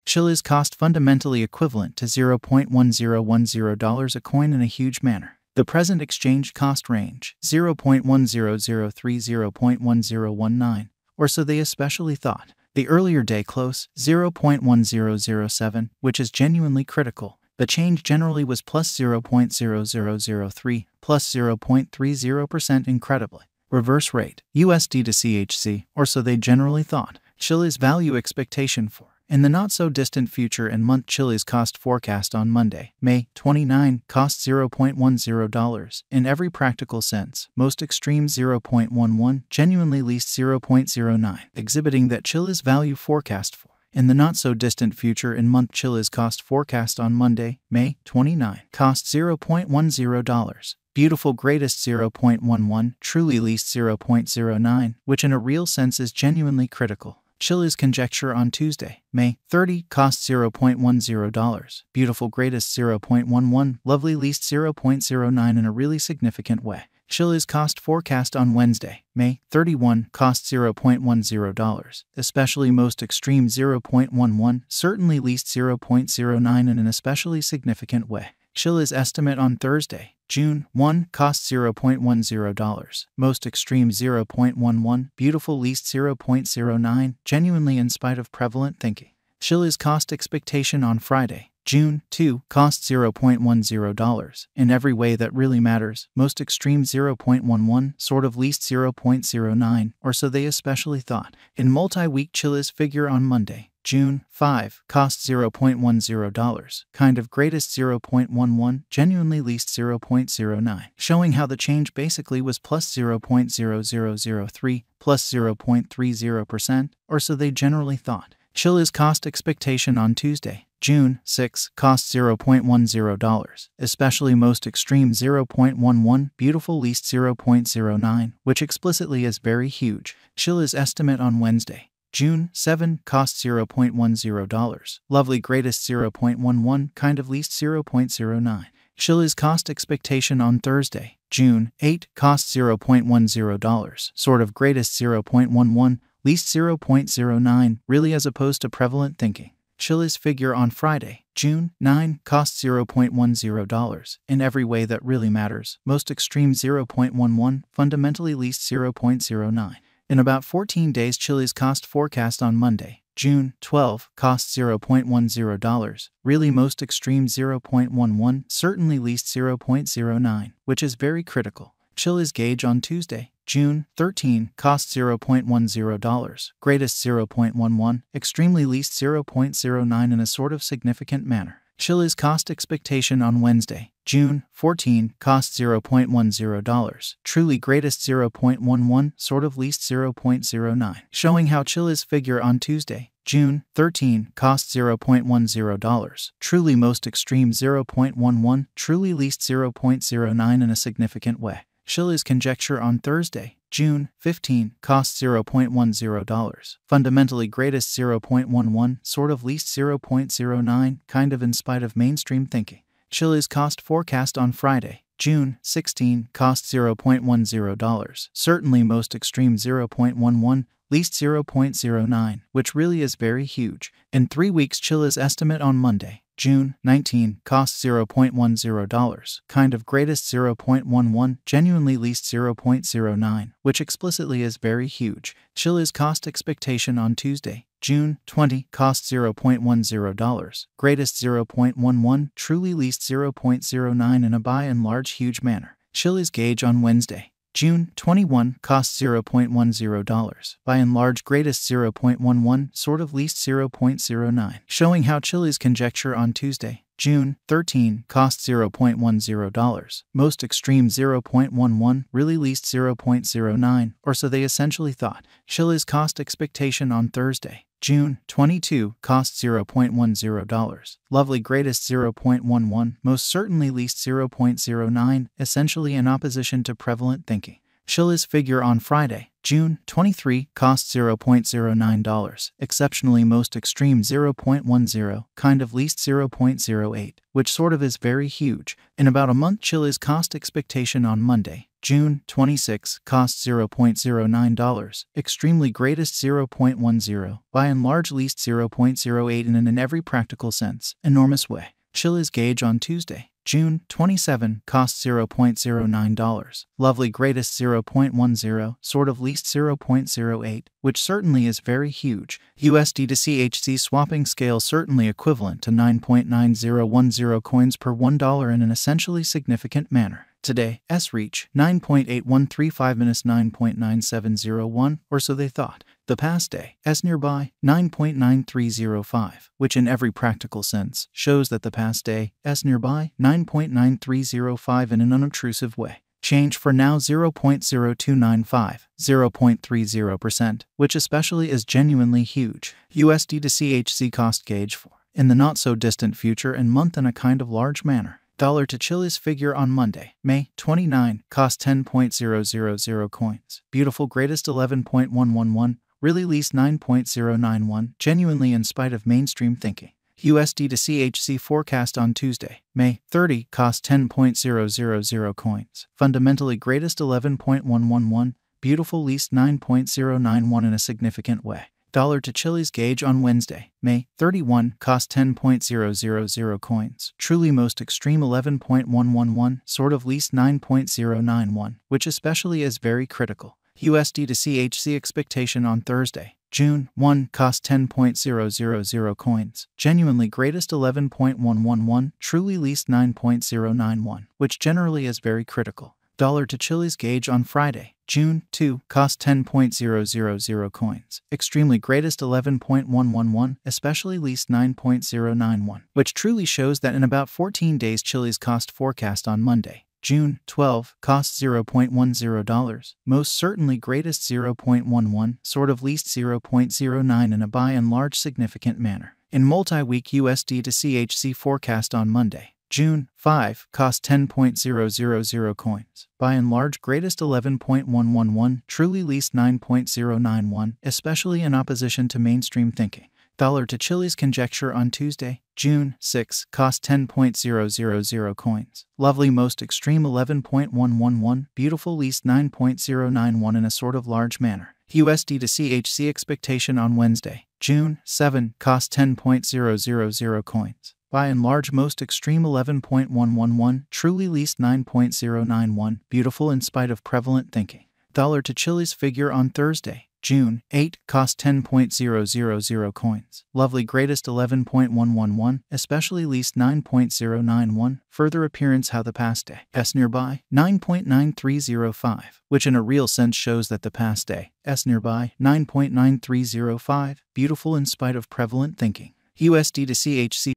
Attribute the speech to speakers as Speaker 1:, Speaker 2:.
Speaker 1: Chiliz cost fundamentally equivalent to $0.1010 a coin in a huge manner. The present exchange cost range, 0.1003-0.1019, or so they especially thought. The earlier day close, 0.1007, which is genuinely critical. The change generally was plus 0.0003, plus 0.30% incredibly. Reverse rate, USD to CHC, or so they generally thought. Chiliz value expectation for. In the not-so-distant future and month Chiliz cost forecast on Monday, May 29, cost $0.10. In every practical sense, most extreme 0.11, genuinely least 0.09, exhibiting that Chiliz value forecast for. In the not-so-distant future and month Chiliz cost forecast on Monday, May 29, cost $0.10. Beautiful greatest 0.11, truly least 0.09, which in a real sense is genuinely critical. Chiliz conjecture on Tuesday, May 30, cost $0.10. Beautiful greatest 0.11, lovely least 0.09 in a really significant way. Chiliz cost forecast on Wednesday, May 31, cost $0.10. Especially most extreme 0.11, certainly least 0.09 in an especially significant way. Chiliz estimate on Thursday, June 1, cost $0.10. Most extreme 0.11, beautiful least 0.09, genuinely in spite of prevalent thinking. Chiliz cost expectation on Friday, June 2, cost $0.10. In every way that really matters, most extreme 0.11, sort of least 0.09, or so they especially thought. In multi-week Chiliz figure on Monday, June 5, cost $0.10, kind of greatest 0.11, genuinely least 0.09, showing how the change basically was plus 0.0003, plus 0.30%, or so they generally thought. Chiliz cost expectation on Tuesday, June 6, cost $0.10, especially most extreme 0.11, beautiful least 0.09, which explicitly is very huge. Chiliz estimate on Wednesday, June 7, cost $0.10, lovely greatest 0.11, kind of least 0.09. Chiliz cost expectation on Thursday, June 8, cost $0.10, sort of greatest 0.11, least 0.09, really as opposed to prevalent thinking. Chiliz figure on Friday, June 9, cost $0.10, in every way that really matters, most extreme 0.11, fundamentally least 0.09. In about 14 days Chiliz cost forecast on Monday, June 12, cost $0.10, really most extreme 0.11, certainly least 0.09, which is very critical. Chiliz gauge on Tuesday, June 13, cost $0.10, greatest 0.11, extremely least 0.09 in a sort of significant manner. Chiliz cost expectation on Wednesday, June 14, cost $0.10, truly greatest 0.11, sort of least 0.09, showing how Chiliz figure on Tuesday, June 13, cost $0.10, truly most extreme 0.11, truly least 0.09 in a significant way. Chiliz conjecture on Thursday, June 15, cost $0.10, fundamentally greatest 0.11, sort of least 0.09, kind of in spite of mainstream thinking. Chiliz cost forecast on Friday, June 16, cost $0.10, certainly most extreme 0.11, least 0.09, which really is very huge. In 3 weeks Chiliz estimate on Monday, June 19, cost $0.10, kind of greatest 0.11, genuinely least 0.09, which explicitly is very huge. Chiliz cost expectation on Tuesday, June 20, cost $0.10, greatest 0.11, truly least 0.09 in a by and large huge manner. Chiliz gauge on Wednesday, June 21, cost $0.10, by and large greatest 0.11, sort of least 0.09, showing how Chiliz conjecture on Tuesday, June 13, cost $0.10, most extreme 0.11, really least 0.09, or so they essentially thought. Chiliz cost expectation on Thursday, June 22, cost $0.10, lovely greatest 0.11, most certainly least 0.09, essentially in opposition to prevalent thinking. Chiliz figure on Friday, June 23, cost $0.09, exceptionally most extreme 0.10, kind of least 0.08, which sort of is very huge. In about a month Chiliz cost expectation on Monday, June 26, cost $0.09, extremely greatest 0.10, by and large least 0.08 in an every practical sense, enormous way. Chiliz gauge on Tuesday, June 27, cost $0.09, lovely greatest 0.10, sort of least 0.08, which certainly is very huge. USD to CHC swapping scale certainly equivalent to 9.9010 coins per $1 in an essentially significant manner. Today, S reach 9.8135-9.9701, or so they thought. The past day, S nearby 9.9305, which in every practical sense shows that the past day, S nearby 9.9305 in an unobtrusive way. Change for now 0.0295, 0.30%, which especially is genuinely huge. USD to CHC cost gauge for, in the not so distant future and month in a kind of large manner. Dollar to Chiliz figure on Monday, May 29, cost 10.000 coins. Beautiful greatest 11.111, really least 9.091, genuinely in spite of mainstream thinking. USD to CHC forecast on Tuesday, May 30, cost 10.000 coins. Fundamentally greatest 11.111, beautiful least 9.091 in a significant way. Dollar to Chiliz gauge on Wednesday, May 31, cost 10.000 coins. Truly most extreme 11.111, sort of least 9.091, which especially is very critical. USD to CHC expectation on Thursday, June 1, cost 10.000 coins. Genuinely greatest 11.111, truly least 9.091, which generally is very critical. Dollar to Chiliz gauge on Friday, June 2, cost 10.000 coins. Extremely greatest 11.111, especially least 9.091, which truly shows that in about 14 days Chiliz cost forecast on Monday, June 12, cost $0.10, most certainly greatest 0.11, sort of least 0.09 in a by and large significant manner. In multi-week USD to CHC forecast on Monday, June 5, cost 10.000 coins. By and large greatest 11.111, truly least 9.091, especially in opposition to mainstream thinking. Dollar to Chiliz conjecture on Tuesday, June 6, cost 10.000 coins. Lovely most extreme 11.111, beautiful least 9.091 in a sort of large manner. USD to CHC expectation on Wednesday, June 7, cost 10.000 coins. By and large most extreme 11.111, truly least 9.091, beautiful in spite of prevalent thinking. Dollar to Chiliz figure on Thursday, June 8, cost 10.000 coins. Lovely greatest 11.111, especially least 9.091, further appearance how the past day, S nearby 9.9305, which in a real sense shows that the past day, S nearby 9.9305, beautiful in spite of prevalent thinking. USD to CHC